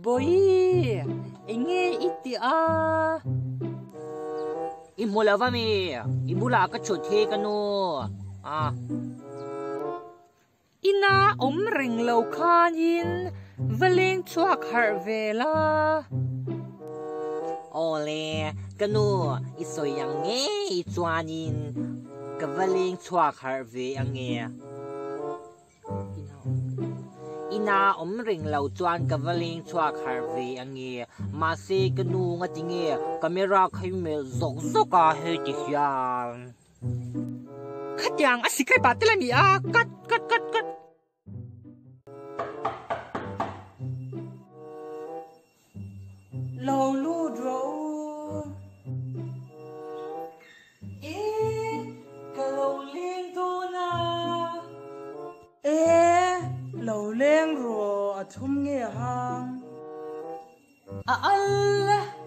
boi enge itia imulawa me ibula ka chothe kanu ina ring lo khan in valeng chuak har vela ole kanu isoi yang nge I chuanin ka valeng chuak har ve ange ina ring lo chuan ka valeng chuak har ve ange ma se kanu nga tinge camera khai me zok zoka he ti hian khatyang asikai patela mi kat lâu lu dro lâu liên tu na lâu lên rồi thum nghe hang Allah